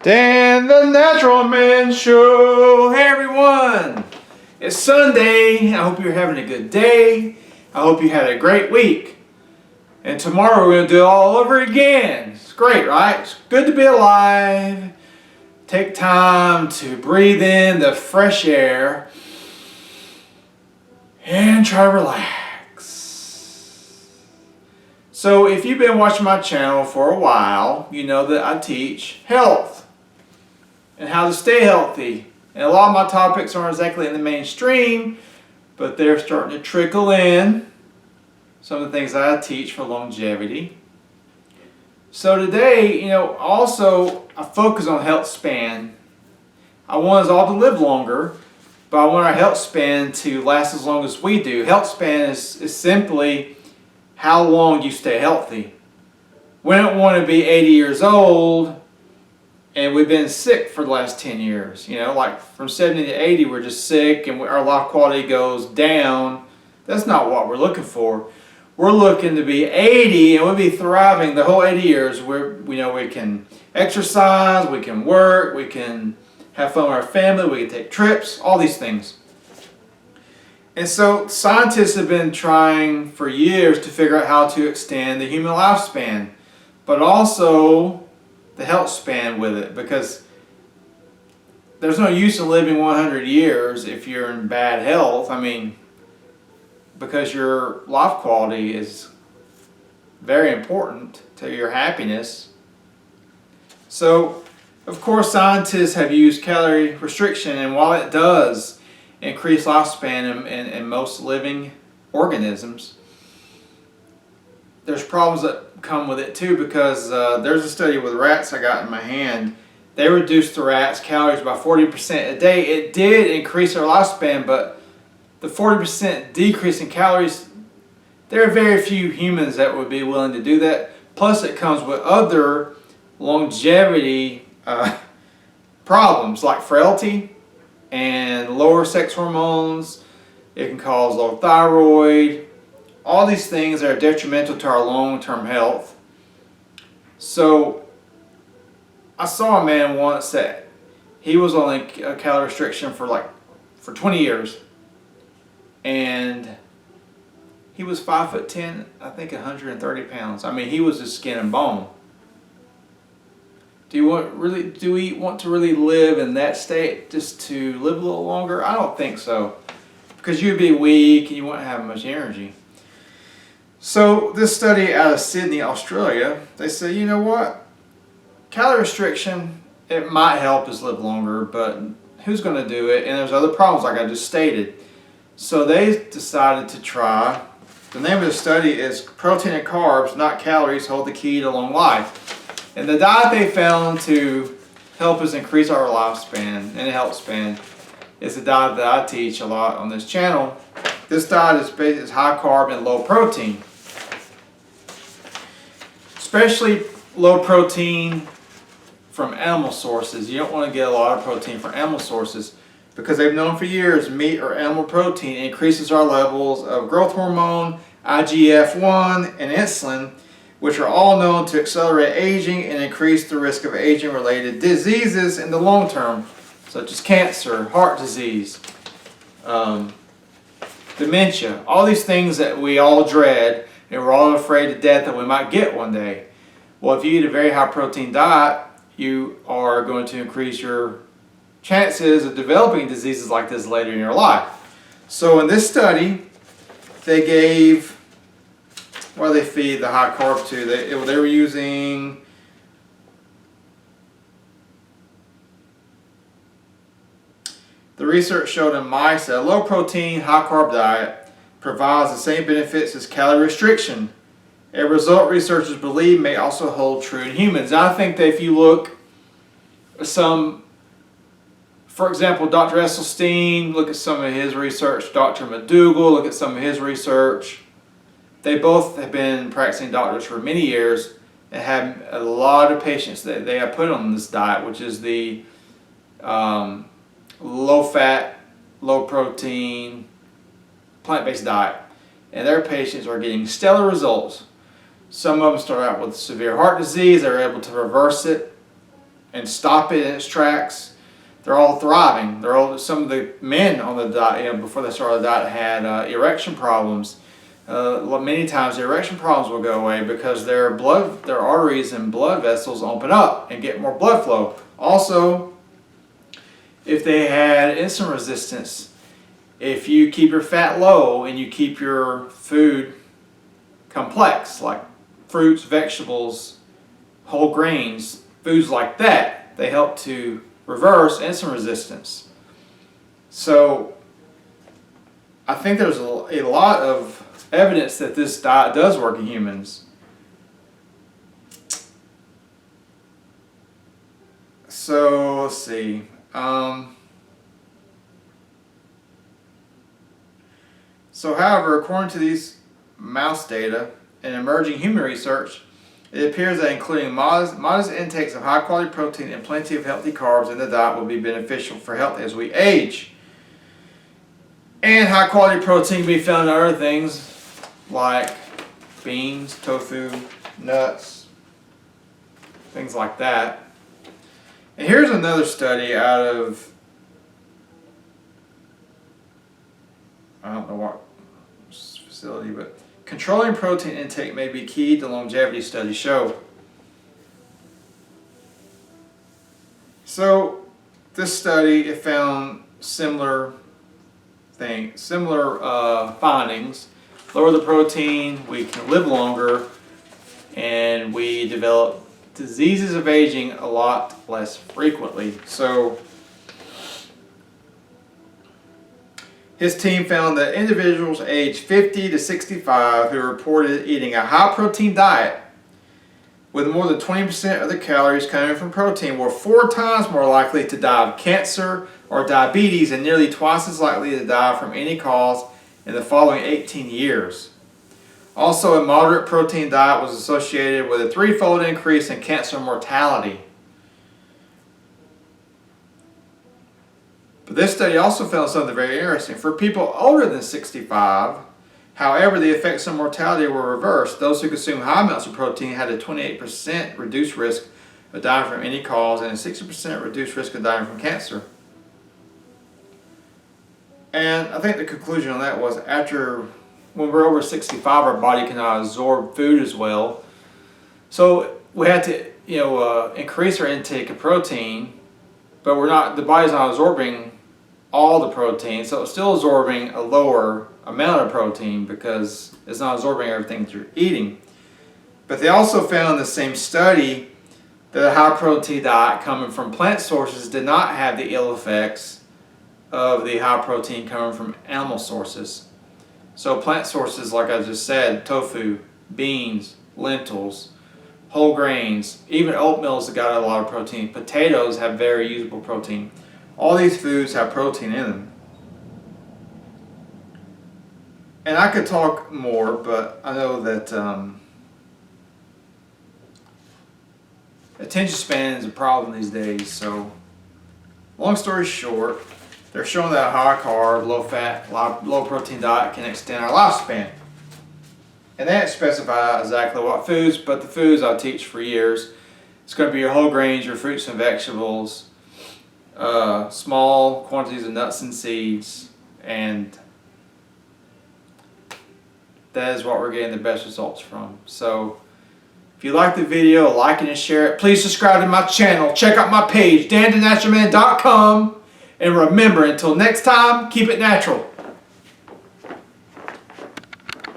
Dan the Natural Man Show. Hey everyone, it's Sunday. I hope you're having a good day. I hope you had a great week. And tomorrow we're going to do it all over again. It's great, right? It's good to be alive. Take time to breathe in the fresh air and try to relax. So if you've been watching my channel for a while, you know that I teach health and how to stay healthy. And a lot of my topics aren't exactly in the mainstream, but they're starting to trickle in. Some of the things that I teach for longevity. So today, also I focus on health span. I want us all to live longer, but I want our health span to last as long as we do. Health span is simply how long you stay healthy. We don't want to be 80 years old and we've been sick for the last 10 years. Like from 70 to 80 we're just sick and our life quality goes down. That's not what we're looking for. We're looking to be 80 and we'll be thriving the whole 80 years. We can exercise, we can work, we can have fun with our family, we can take trips, all these things. And so scientists have been trying for years to figure out how to extend the human lifespan, but also the health span with it, because there's no use in living 100 years if you're in bad health. Because your life quality is very important to your happiness. So, of course, scientists have used calorie restriction, and while it does increase lifespan in most living organisms, there's problems that come with it too, because there's a study with rats I got in my hand. They reduced the rats' calories by 40% a day. It did increase their lifespan, but the 40% decrease in calories, there are very few humans that would be willing to do that. Plus it comes with other longevity problems like frailty and lower sex hormones. It can cause low thyroid. All these things that are detrimental to our long-term health. So I saw a man once that he was on a calorie restriction for 20 years. And he was 5'10", I think 130 pounds. He was just skin and bone. Do we want to really live in that state just to live a little longer? I don't think so. Because you'd be weak and you wouldn't have much energy. So this study out of Sydney, Australia, they say, you know what? Calorie restriction, it might help us live longer, but who's going to do it? And there's other problems like I just stated. So they decided to try, the name of the study is Protein and Carbs, Not Calories, Hold the Key to Long Life. And the diet they found to help us increase our lifespan and health span is the diet that I teach a lot on this channel. This diet is high carb and low protein. Especially low protein from animal sources. You don't want to get a lot of protein from animal sources, because they've known for years meat or animal protein increases our levels of growth hormone, IGF-1, and insulin, which are all known to accelerate aging and increase the risk of aging-related diseases in the long term, such as cancer, heart disease, dementia, all these things that we all dread and we're all afraid to death that we might get one day. Well, if you eat a very high protein diet, you are going to increase your chances of developing diseases like this later in your life. So in this study, they gave, what do they feed the high carb to? They were using the research showed in mice that a low protein, high carb diet provides the same benefits as calorie restriction. A result researchers believe may also hold true in humans. And I think that if you look at for example, Dr. Esselstyn, look at some of his research, Dr. McDougall, look at some of his research. They both have been practicing doctors for many years and have a lot of patients that they have put on this diet, which is the low fat, low protein, plant-based diet. And their patients are getting stellar results. Some of them start out with severe heart disease. They're able to reverse it. and stop it in its tracks, they're all thriving. Some of the men on the diet, before they started the diet, had erection problems. Many times the erection problems will go away because their arteries and blood vessels open up and get more blood flow. Also, if they had insulin resistance, if you keep your fat low and you keep your food complex, like fruits, vegetables, whole grains, foods like that, they help to reverse insulin resistance. So I think there's a lot of evidence that this diet does work in humans. So let's see. So however, according to these mouse data and emerging human research, it appears that including modest intakes of high quality protein and plenty of healthy carbs in the diet will be beneficial for health as we age. And high quality protein can be found in other things like beans, tofu, nuts, things like that. And here's another study out of, I don't know what facility, but controlling protein intake may be key to longevity, studies show. So this study, it found similar findings. Lower the protein, we can live longer, and we develop diseases of aging a lot less frequently. So his team found that individuals aged 50 to 65 who reported eating a high protein diet with more than 20% of the calories coming from protein were 4 times more likely to die of cancer or diabetes and nearly twice as likely to die from any cause in the following 18 years. Also, a moderate protein diet was associated with a 3-fold increase in cancer mortality. But this study also found something very interesting. For people older than 65, however, the effects on mortality were reversed. Those who consumed high amounts of protein had a 28% reduced risk of dying from any cause and a 60% reduced risk of dying from cancer. And I think the conclusion on that was when we're over 65, our body cannot absorb food as well. So we had to increase our intake of protein, but the body's not absorbing all the protein, so it's still absorbing a lower amount of protein because it's not absorbing everything that you're eating. But they also found in the same study that a high protein diet coming from plant sources did not have the ill effects of the high protein coming from animal sources. So plant sources, like I just said, tofu, beans, lentils, whole grains, even oatmeal's got a lot of protein. Potatoes have very usable protein. All these foods have protein in them. And I could talk more, but I know that attention span is a problem these days. So long story short, they're showing that a high carb, low fat, low protein diet can extend our lifespan. And they didn't specify exactly what foods, but the foods I teach for years, it's going to be your whole grains, your fruits and vegetables, small quantities of nuts and seeds, and that is what we're getting the best results from. So if you like the video, like it and share it. Please subscribe to my channel. Check out my page, danthenaturalman.com. And remember, until next time, keep it natural.